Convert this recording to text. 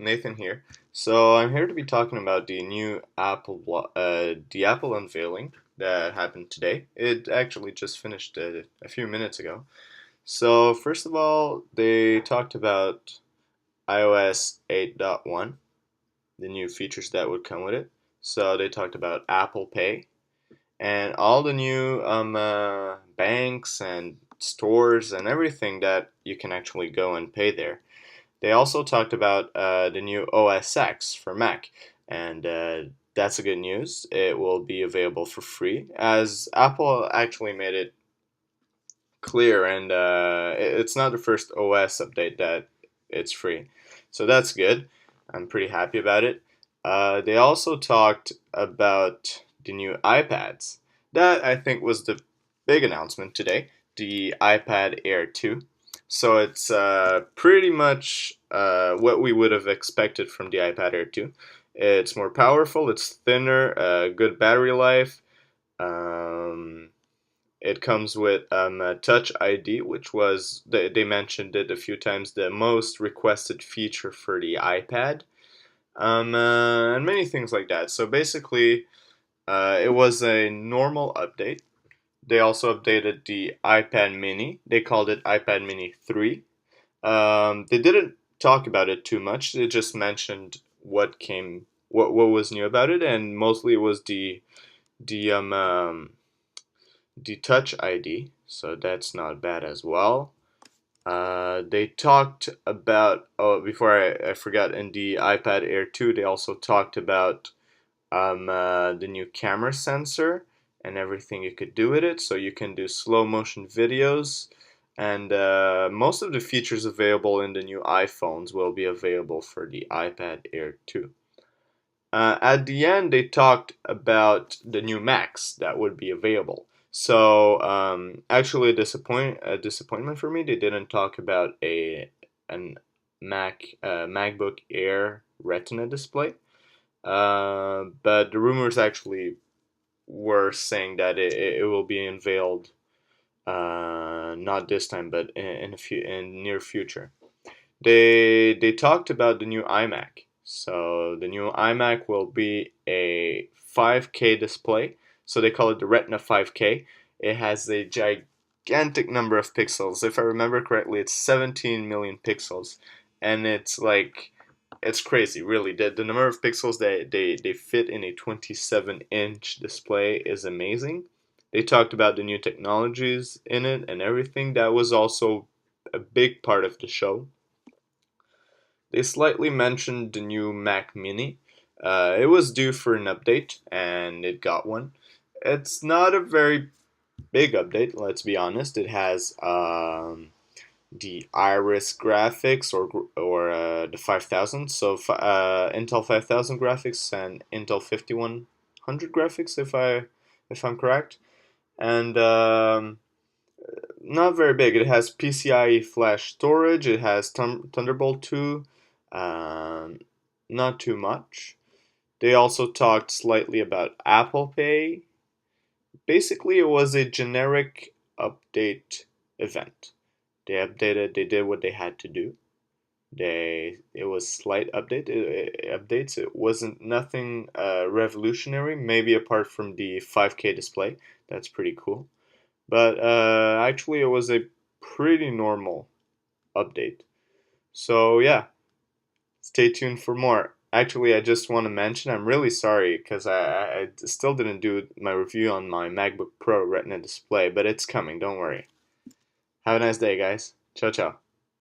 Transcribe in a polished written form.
Nathan here. So I'm here to be talking about the new the Apple unveiling that happened today. It actually just finished a few minutes ago. So first of all, they talked about iOS 8.1, the new features that would come with it. So they talked about Apple Pay and all the new banks and stores and everything that you can actually go and pay there. They also talked about the new OS X for Mac, and that's a good news. It will be available for free, as Apple actually made it clear, and it's not the first OS update that it's free. So that's good. I'm pretty happy about it. They also talked about the new iPads. That I think was the big announcement today, the iPad Air 2. So it's pretty much what we would have expected from the iPad Air 2. It's more powerful, it's thinner, good battery life. Um, it comes with a Touch ID, which was, they mentioned it a few times, the most requested feature for the iPad, and many things like that. So basically, it was a normal update. They also updated the iPad Mini. They called it iPad Mini 3. They didn't talk about it too much. They just mentioned what was new about it, and mostly it was the the Touch ID. So that's not bad as well. They talked about, oh, before I forgot, in the iPad Air 2, they also talked about the new camera sensor and everything you could do with it. So you can do slow motion videos, and most of the features available in the new iPhones will be available for the iPad Air 2. At the end, they talked about the new Macs that would be available. So actually, a disappointment for me. They didn't talk about a an MacBook Air Retina display. But the rumors actually were saying that it will be unveiled not this time, but in near future. They talked about the new iMac. So the new iMac will be a 5K display. So they call it the Retina 5K. It has a gigantic number of pixels. If I remember correctly, it's 17 million pixels, and it's crazy, really. The number of pixels that they fit in a 27-inch display is amazing. They talked about the new technologies in it and everything. That was also a big part of the show. They slightly mentioned the new Mac Mini. It was due for an update, and it got one. It's not a very big update, let's be honest. It has the Iris graphics or the 5000. So Intel 5000 graphics and Intel 5100 graphics, if I'm correct. And not very big. It has PCIe flash storage. It has Thunderbolt 2. Um, Not too much. They also talked slightly about Apple Pay. Basically, it was a generic update event. They did what they had to do. It was slight updates. It wasn't nothing revolutionary. Maybe apart from the 5K display, that's pretty cool. But actually, it was a pretty normal update. So yeah, stay tuned for more. Actually, I just want to mention I'm really sorry because I still didn't do my review on my MacBook Pro Retina display, but it's coming. Don't worry. Have a nice day, guys. Ciao, ciao.